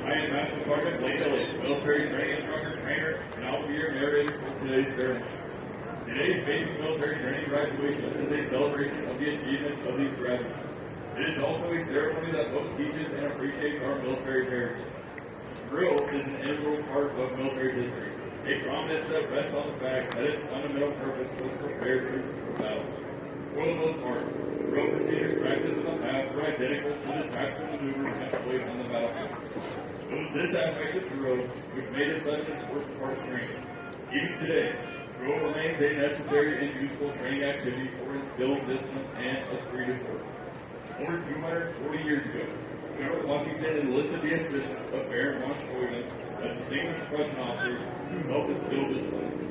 I am Master Sergeant Blake Elliott, military training instructor, trainer, and I'll be your narrator for today's ceremony. Today's basic military training graduation is a celebration of the achievements of these graduates. It is also a ceremony that both teaches and appreciates our military heritage. Drill is an integral part of military history, a prominence that rests on the fact that its fundamental purpose was to prepare troops for battle. For the most part, drill procedures practiced in the past were identical to the tactical maneuvers employed on the battlefield. It was this aspect of drill which made it such an important part of training. Even today, drill remains a necessary and useful training activity for instilling discipline and esprit de corps. Over 240 years ago, General Washington enlisted the assistance of Baron von Steuben, a distinguished Prussian officer, to help instill discipline.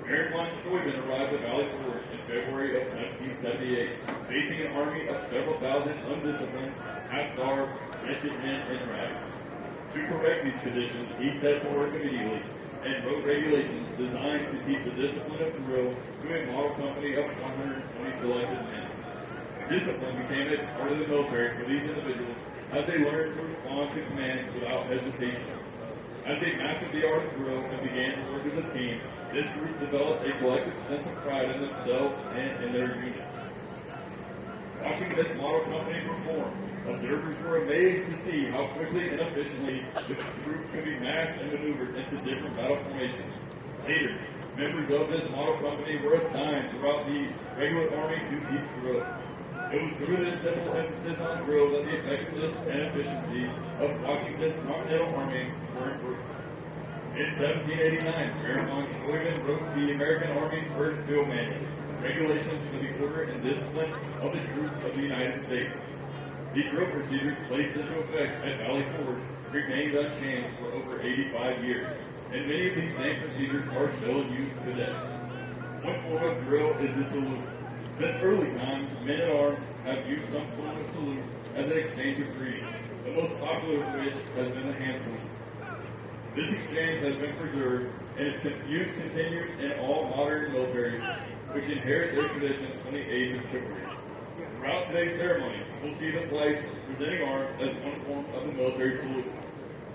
Baron von Steuben arrived at Valley Forge in February of 1778, facing an army of several thousand undisciplined, half-starved, wretched men in rags. To correct these conditions, he set to work immediately and wrote regulations designed to teach the discipline of drill to a model company of 120 selected men. Discipline became a part of the military for these individuals as they learned to respond to commands without hesitation. As they mastered the art of drill and began to work as a team, this group developed a collective sense of pride in themselves and in their unit. Watching this model company perform, observers were amazed to see how quickly and efficiently the troops could be massed and maneuvered into different battle formations. Later, members of this model company were assigned throughout the regular army to teach drill. It was through this simple emphasis on drill that the effectiveness and efficiency of Washington's Continental Army were improved. In 1789, Baron von Steuben wrote the American Army's first drill manual, Regulations for the Order and Discipline of the Troops of the United States. The drill procedures placed into effect at Valley Forge remained unchanged for over 85 years, and many of these same procedures are still in use today. One form of drill is the salute. Since early times, men at arms have used some form of salute as an exchange of greeting, the most popular of which has been the hand salute. This exchange has been preserved and its use continued in all modern militaries, which inherit their traditions from the age of chivalry. Throughout today's ceremony, we'll see the flags presenting arms as one form of the military salute.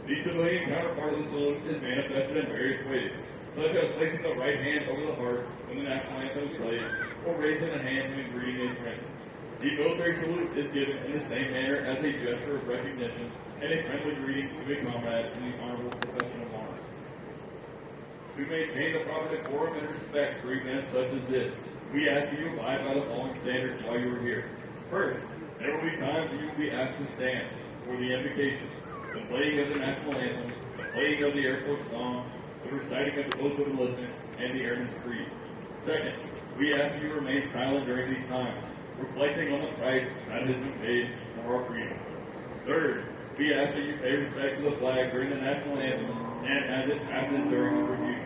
The civilian counterpart of the salute is manifested in various ways, such as placing the right hand over the heart when the national anthem is played, or raising the hand when greeting a friend. The military salute is given in the same manner as a gesture of recognition and a friendly greeting to a comrade in the honorable profession of arms. To maintain the proper decorum and respect for events such as this, we ask that you abide by the following standards while you are here. First, there will be times when you will be asked to stand for the invocation, the playing of the national anthem, the playing of the Air Force song, the reciting of the oath of enlistment, and the Airman's Creed. Second, we ask that you remain silent during these times, reflecting on the price that has been paid for our freedom. Third, we ask that you pay respect to the flag during the national anthem and as it passes during the review.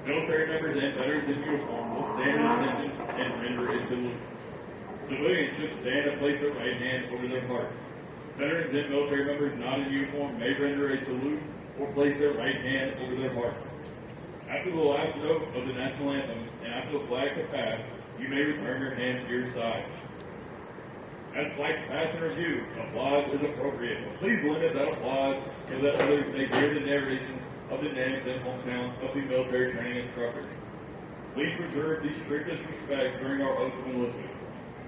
Military members and veterans in uniform will stand at attention and render a salute. Civilians should stand and place their right hand over their heart. Veterans and military members not in uniform may render a salute or place their right hand over their heart. After the last note of the national anthem and after the flags have passed, you may return your hands to your side. As flags pass in review, applause is appropriate. Please limit that applause so that others may hear the narration of the names and hometowns of the military training instructors. Please preserve the strictest respect during our oath of enlistment.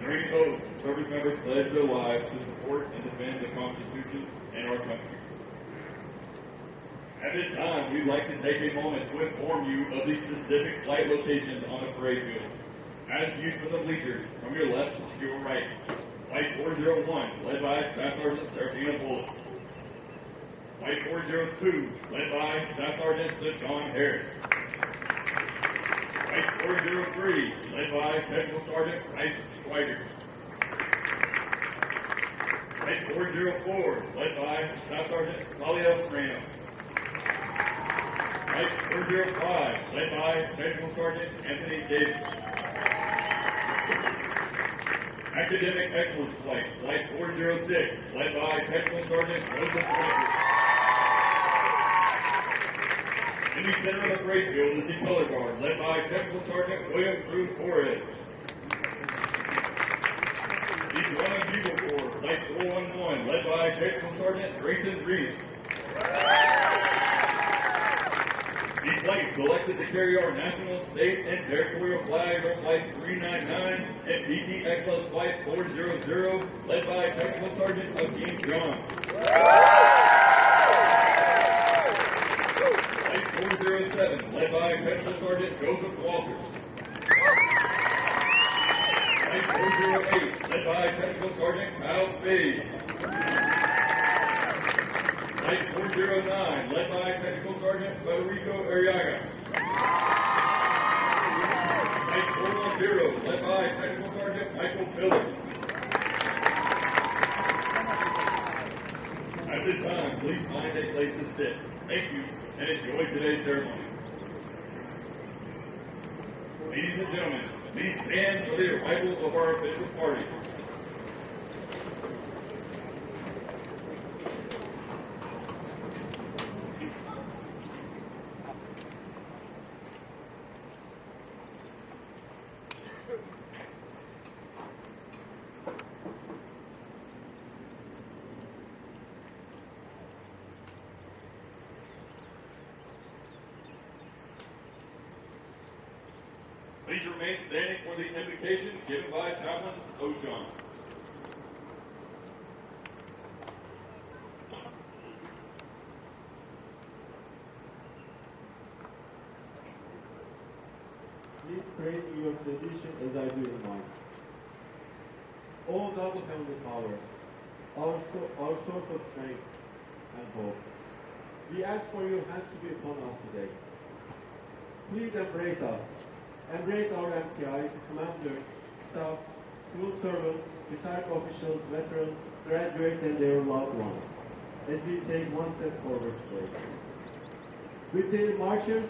During the oath, service members pledge their lives to support and defend the Constitution and our country. At this time, we'd like to take a moment to inform you of the specific flight locations on the parade field. As viewed from the bleachers, from your left to your right, Flight 401, led by Staff Sergeant Serafina Bullock. Flight 402, led by Staff Sergeant Deshaun Harris. Flight 403, led by Technical Sergeant Bryce Schweiger. Flight 404, led by Staff Sergeant Talia Moreno. Flight 405, led by Technical Sergeant Anthony Davis. Academic Excellence Flight, Flight 406, led by Technical Sergeant Joseph Francis. In the center of the parade field is the color guard, led by Technical Sergeant William Cruz Torres. The Drum and Bugle Corps, Flight 411, led by Technical Sergeant Grayson Reese. These flights selected to carry our national, state, and territorial flags are Flight 399 and PT Excellence Flight 400, led by Technical Sergeant Akeem John. Flight 407, led by Technical Sergeant Joseph Walters. Flight 408, led by Technical Sergeant Kyle Spade. Flight 409, led by Technical Sergeant Federico Arriaga. Flight 410, led by Technical Sergeant Michael Miller. At this time, please find a place to sit. Thank you, and enjoy today's ceremony. Ladies and gentlemen, please stand for the arrival of our official party. Please remain standing for the invocation given by Chaplain O'Shawn. Please pray in your tradition as I do in mine. O God of heavenly powers, our source of strength and hope, we ask for your hand to be upon us today. Please embrace us. Embrace our MTIs, commanders, staff, civil servants, retired officials, veterans, graduates, and their loved ones, as we take one step forward today. With their marches,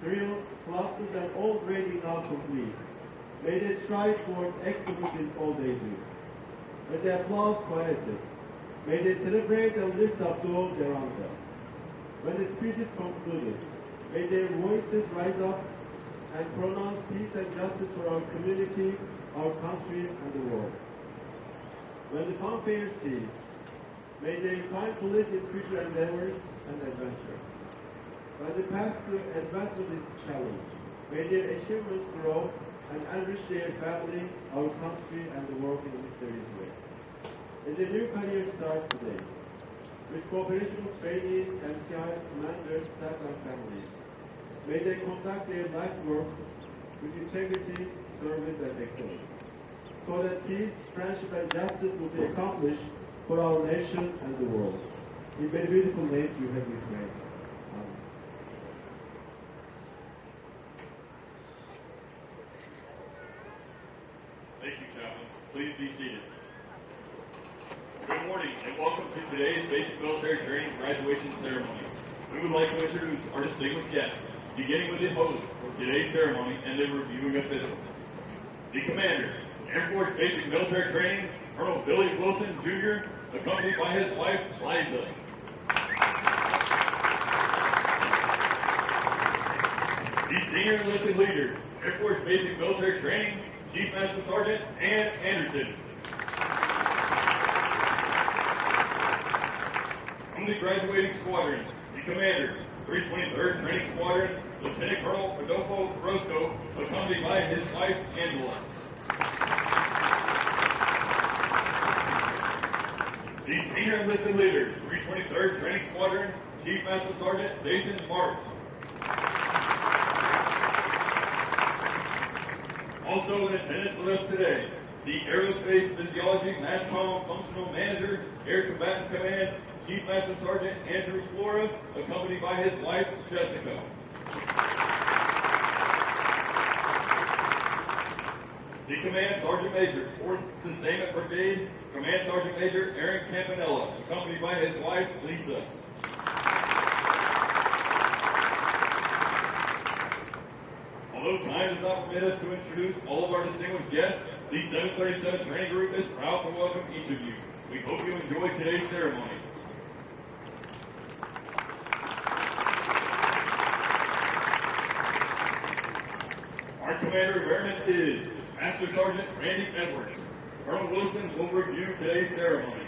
drills, classes, and all training now complete, may they strive toward excellence in all they do. When the applause quieted, may they celebrate and lift up those around them. When the speech is concluded, may their voices rise up and pronounce peace and justice for our community, our country, and the world. When the fanfare cease, may they find police in future endeavors and adventures. When the path to advancement is challenged, may their achievements grow and enrich their family, our country, and the world in a mysterious way. As a new career starts today, with cooperation of trainees, MTIs, commanders, staff, and families, may they conduct their life work with integrity, service, and excellence, so that peace, friendship, and justice will be accomplished for our nation and the world. In very beautiful names you have been prayed. Amen. Thank you, Chaplain. Please be seated. Good morning, and welcome to today's Basic Military Training Graduation Ceremony. We would like to introduce our distinguished guests, beginning with the host for today's ceremony and the reviewing official. The commander, Air Force Basic Military Training, Colonel Billy Wilson, Jr., accompanied by his wife, Liza. The senior enlisted leader, Air Force Basic Military Training, Chief Master Sergeant Ann Anderson. From the graduating squadron, the commander, 323rd Training Squadron, Lieutenant Colonel Rodolfo Orozco, accompanied by his wife, Angela. The senior enlisted leader, 323rd Training Squadron, Chief Master Sergeant Jason Marks. Also in attendance with us today, the Aerospace Physiology MASCOM Functional Manager, Air Combatant Command, Chief Master Sergeant Andrew Flora, accompanied by his wife, Jessica. The Command Sergeant Major, 4th Sustainment Brigade, Command Sergeant Major Aaron Campanella, accompanied by his wife, Lisa. Although time does not permit us to introduce all of our distinguished guests, the 737 Training Group is proud to welcome each of you. We hope you enjoy today's ceremony. Our Commander of Airmen is Master Sergeant Randy Edwards. Colonel Wilson will review today's ceremony.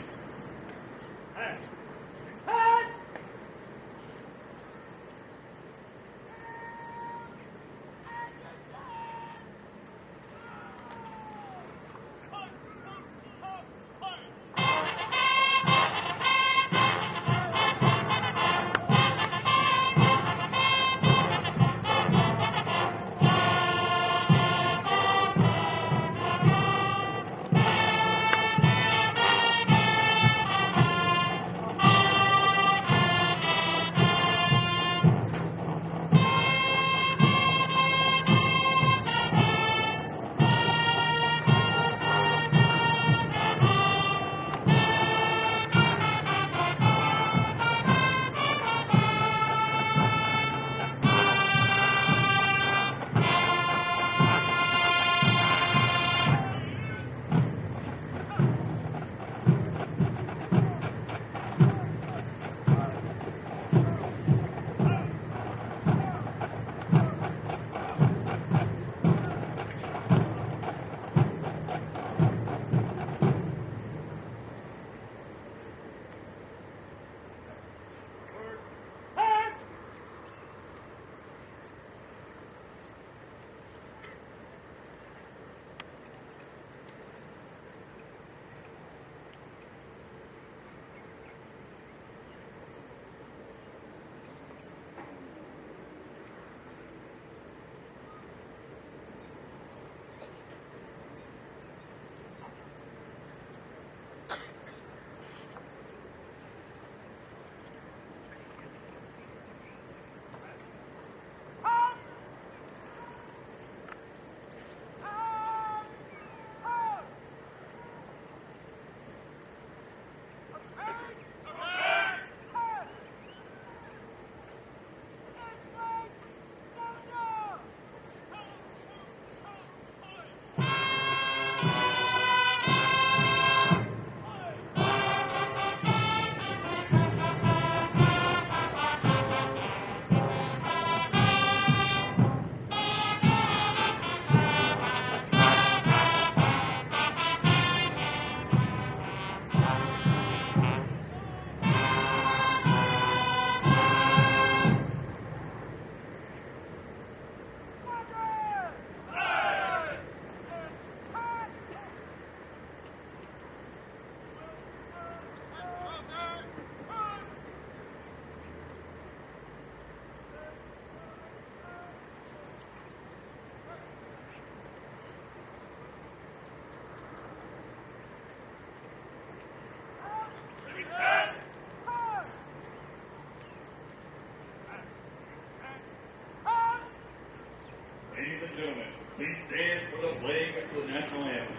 gentlemen, please stand for the playing of the national anthem.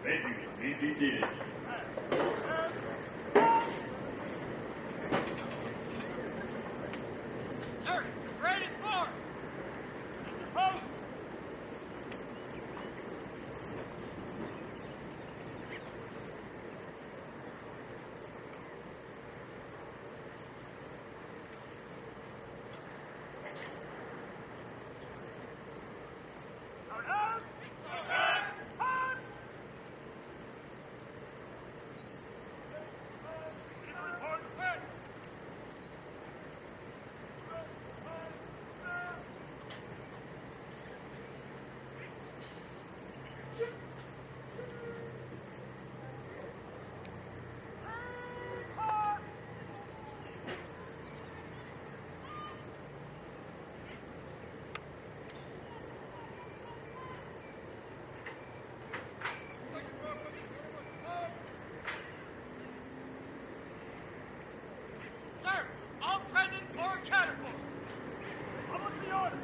Thank you. Please be seated. Sir, grade is 4. Mr. Pope. Sir, all present for catapult. What was the order?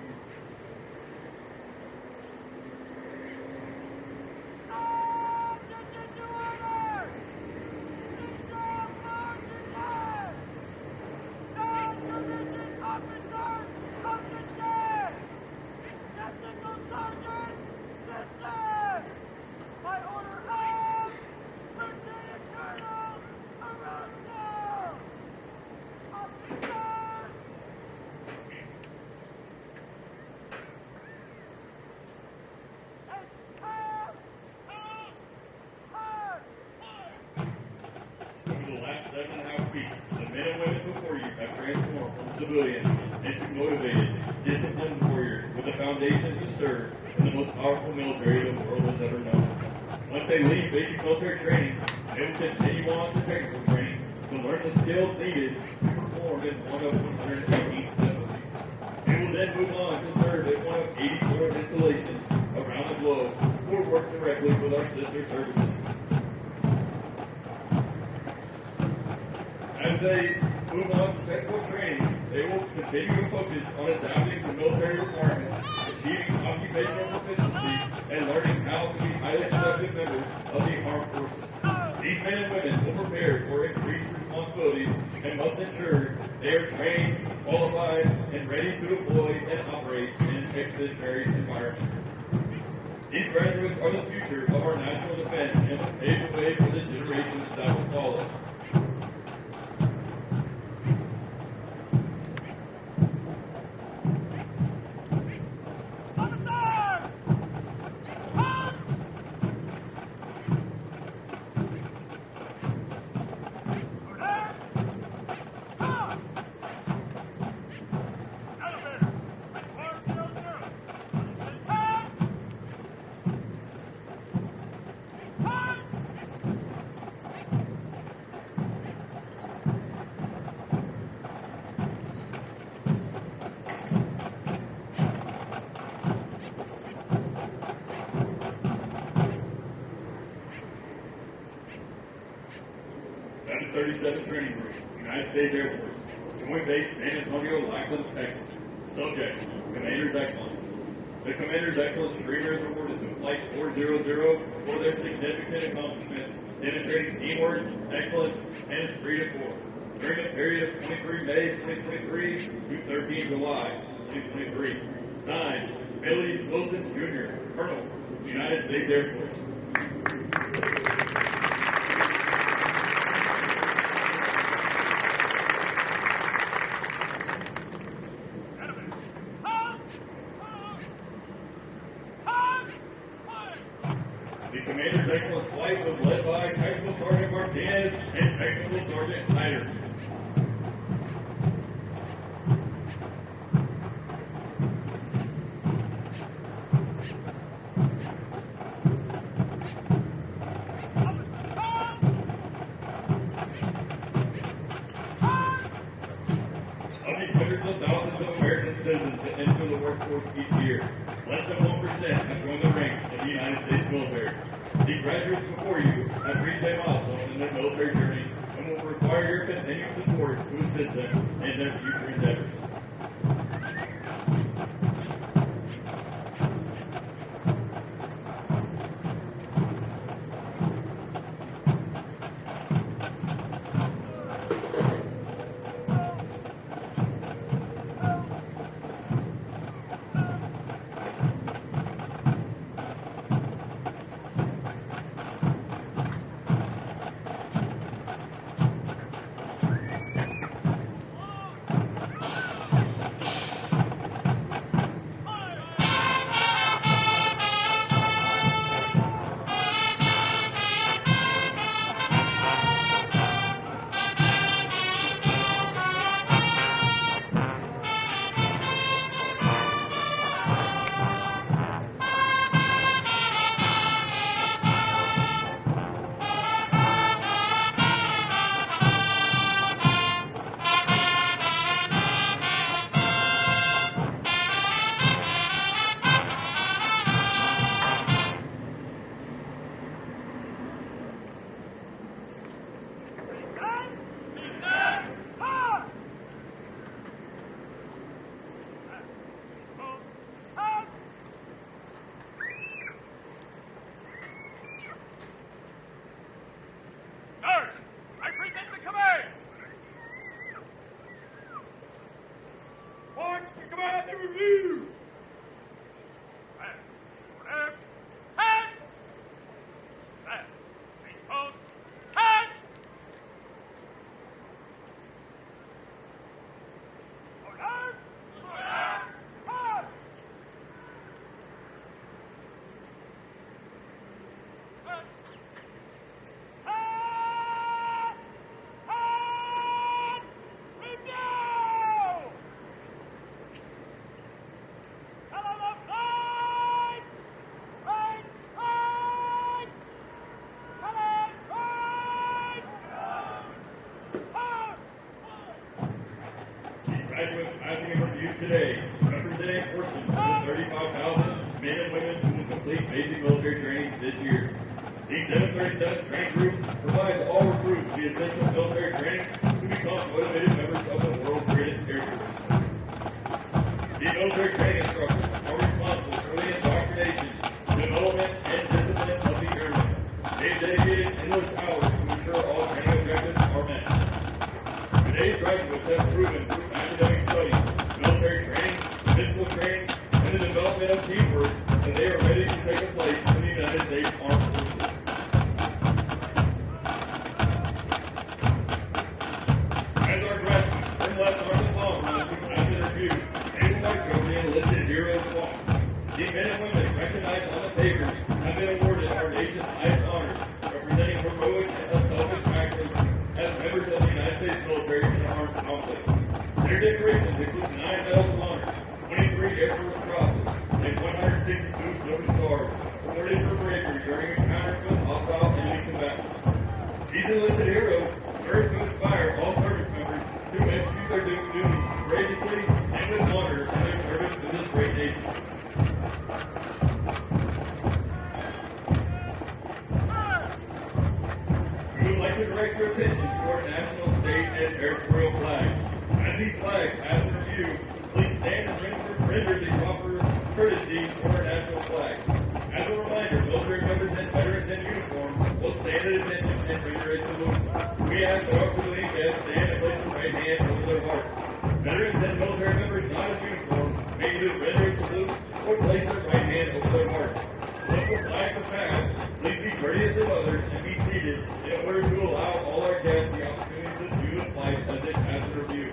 Over the last 7.5 weeks, the men and women before you have transformed from civilians into motivated, disciplined warriors with the foundation to serve in the most powerful military the world has ever known. Once they leave basic military training, they will continue on to technical training to learn the skills needed to perform in one of 118 specialties. They will then move on to serve in one of 84 installations around the globe or work directly with our sister services. As they move on to technical training, they will continue to focus on adapting to military requirements, achieving occupational proficiency, and learning how to be highly productive members of the armed forces. These men and women will prepare for increased responsibilities and must ensure they are trained, qualified, and ready to deploy and operate in an expeditionary environment. These graduates are the future of our national defense and will pave the way for the generations that will follow. Training Group, United States Air Force, Joint Base San Antonio-Lackland, Texas. Subject, Commander's Excellence. The Commander's Excellence Streamer is awarded to Flight 400 for their significant accomplishments, demonstrating teamwork, excellence, and esprit de corps during the period of 23 May 2023 to 13 July 2023. Signed, Billy Wilson Jr., Colonel, United States Air Force. The Commander's Excellence Flight was led by Technical Sergeant Martinez and Technical Sergeant Snyder. Of the hundreds of thousands of American citizens that enter the workforce each year, less than 1% have joined the ranks of the United States military. The graduates before you have reached a milestone in their military journey and will require your continued support to assist them in their future endeavors. Graduates passing in review today representing portions of the 35,000 men and women who will complete basic military training this year. The 737 training group provides all recruits the essential military training to become motivated members of the world's greatest air force. The military training instructors are responsible for the indoctrination, development, and discipline of the airmen. They've dedicated endless hours to ensure all training objectives are met. Today's graduates have proven through academic studies, military training, physical training, and the development of teamwork that they are ready to take a place in the United States Armed Forces. As our graduates turn left on the long run to class interview, they will like the Enlisted Heroes Walk. The men and women recognized on the papers have been awarded our nation's highest honors, representing heroic and unselfish actions as members of the United States military and armed conflict. Their decorations include 9 medals of honor, 23 Air Force crosses, and 162 silver stars awarded for bravery during encounters with hostile enemy combatants. These enlisted heroes serve to inspire all service members to execute their duties courageously and with honor in their service to this great nation. We would like to direct your attention to our national, state, and territorial flags. As these flags pass in review, please stand and render the proper courtesy for our national flag. As a reminder, military members and veterans in uniform will stand at attention and figure a salute. We ask that all civilian guests stand and place their right hand over their heart. Veterans and military members not in uniform may either render a salute or place their right hand over their heart. Once the flags are passed, please be courteous of others and be seated in order to allow all our guests the opportunity to view the flag as it passes review.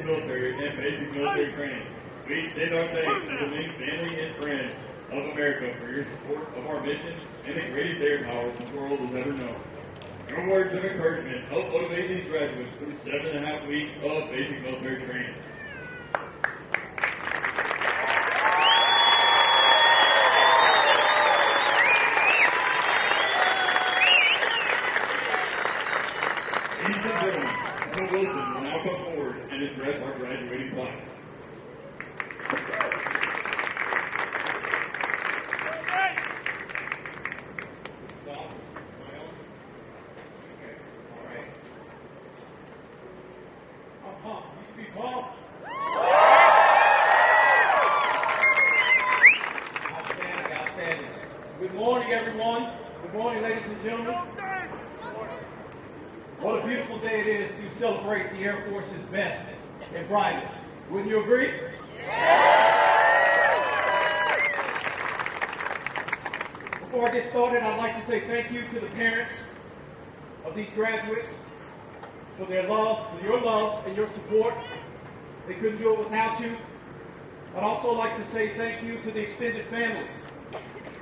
basic military and basic military training. We extend our thanks to the main family and friends of America for your support of our mission and the greatest air power the world has ever known. Your words of encouragement help motivate these graduates through 7.5 weeks of basic military training. Ladies and gentlemen, Colonel Wilson will now come forward and address our graduating class. Good morning, everyone. Good morning, ladies and gentlemen. What a beautiful day it is to celebrate the Air Force's best and brightest. Wouldn't you agree? Before I get started, I'd like to say thank you to the parents of these graduates for their love, for your love and your support. They couldn't do it without you. I'd also like to say thank you to the extended families,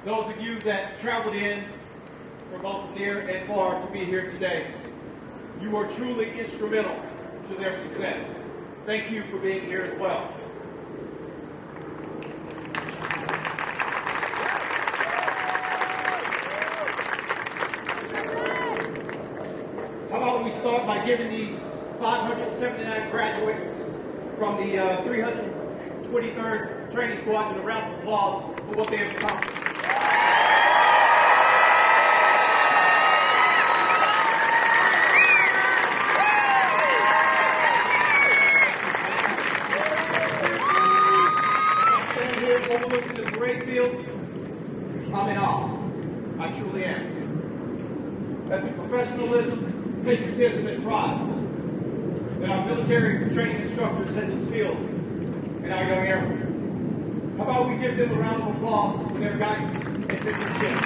those of you that traveled in from both near and far to be here today. You are truly instrumental to their success. Thank you for being here as well. How about we start by giving these 579 graduates from the 323rd Training Squadron a round of applause for what they have accomplished. Overlooking the parade field, I'm in awe. I truly am. At the professionalism, patriotism, and pride that our military training instructors have instilled in our young airmen. How about we give them a round of applause for their guidance and mentorship?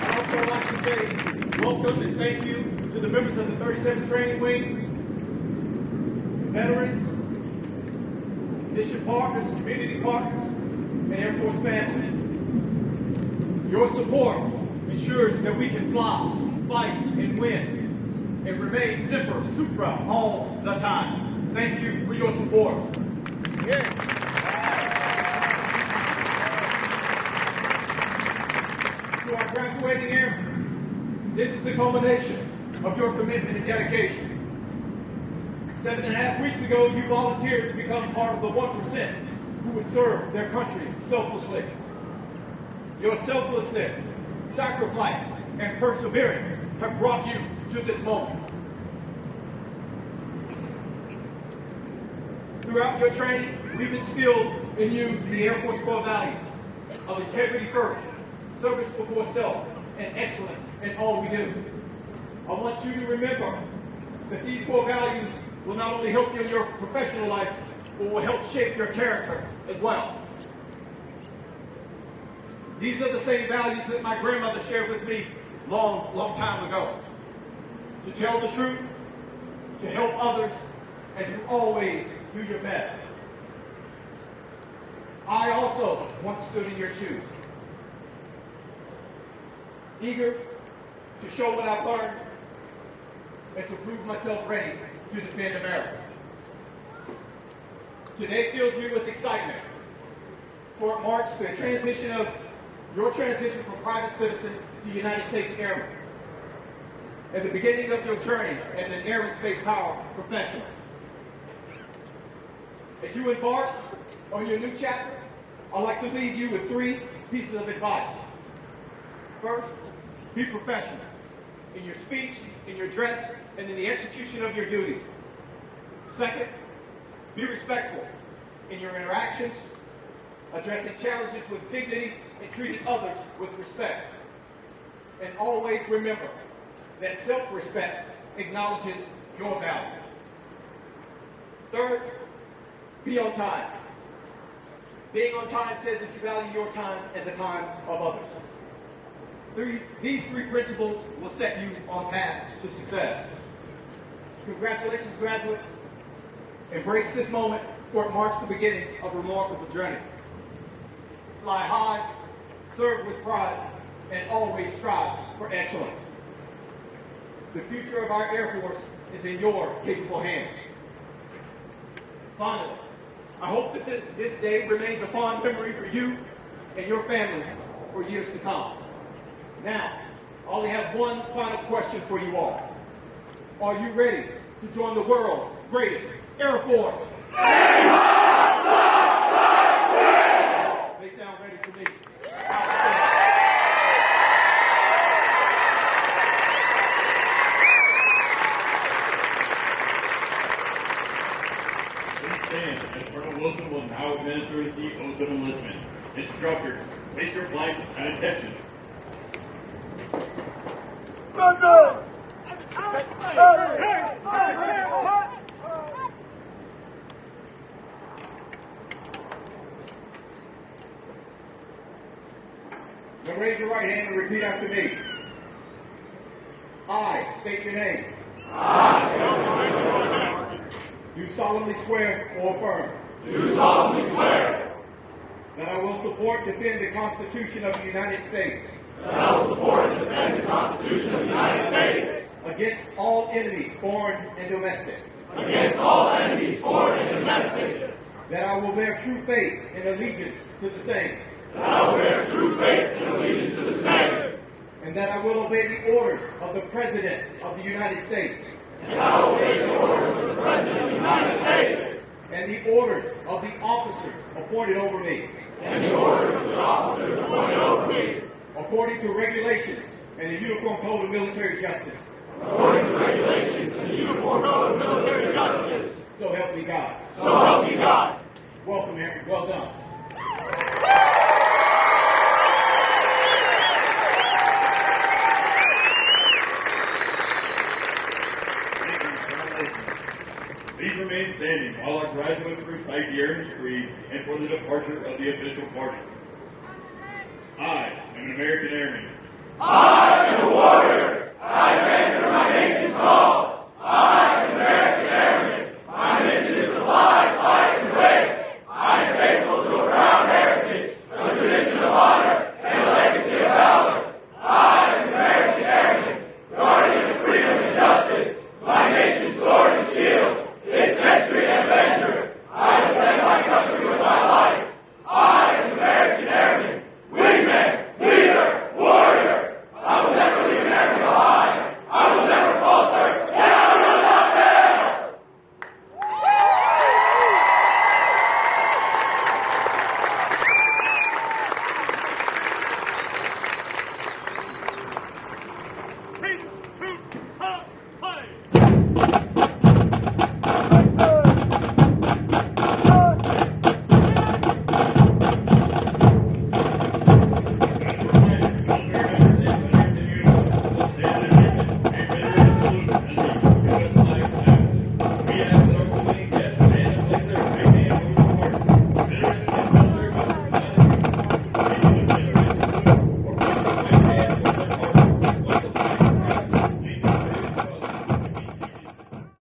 I'd also like to say welcome and thank you to the members of the 37th Training Wing, veterans, mission partners, community partners, and Air Force families. Your support ensures that we can fly, fight, and win, and remain Semper Supra all the time. Thank you for your support. To our graduating airmen, this is the culmination of your commitment and dedication. 7.5 weeks ago, you volunteered to become part of the 1% who would serve their country selflessly. Your selflessness, sacrifice, and perseverance have brought you to this moment. Throughout your training, we've instilled in you the Air Force core values of integrity first, service before self, and excellence in all we do. I want you to remember that these core values will not only help you in your professional life, but will help shape your character as well. These are the same values that my grandmother shared with me long time ago. To tell the truth, to help others, and to always do your best. I also once stood in your shoes, eager to show what I've learned and to prove myself ready to defend America. Today fills me with excitement, for it marks the transition of your transition from private citizen to United States Airman, and the beginning of your journey as an Air and Space Power professional. As you embark on your new chapter, I'd like to leave you with 3 pieces of advice. First, be professional in your speech, in your dress, and in the execution of your duties. Second, be respectful in your interactions, addressing challenges with dignity and treating others with respect. And always remember that self-respect acknowledges your value. Third, be on time. Being on time says that you value your time and the time of others. These three principles will set you on path to success. Congratulations, graduates. Embrace this moment, for it marks the beginning of a remarkable journey. Fly high, serve with pride, and always strive for excellence. The future of our Air Force is in your capable hands. Finally, I hope that this day remains a fond memory for you and your family for years to come. Now, I only have one final question for you all. Are you ready to join the world's greatest Air Force? They sound ready to me. Please stand as Colonel Wilson will now administer the oath of enlistment. Instructors, place your flags at attention. Now raise your right hand and repeat after me. I state your name. Do solemnly swear or affirm. Do solemnly swear That I will support and defend the Constitution of the United States. that I will support and defend the Constitution of the United States Against all enemies, foreign and domestic. against all enemies, foreign and domestic. That I will bear true faith and allegiance to the same. That I will bear true faith and allegiance to the same. And that I will obey the orders of the President of the United States. And I will obey the orders of the President of the United States And the orders of the officers appointed over me. and the orders of the officers appointed over me, According to regulations and the Uniform Code of Military Justice. according to regulations and the Uniform Code of Military Justice. So help me God. So help me God. Welcome, Airmen. Well done. Thank you, Colonel Wilson. Please remain standing while our graduates recite the Airman's Creed and for the departure of the official party. I am an American Airman. I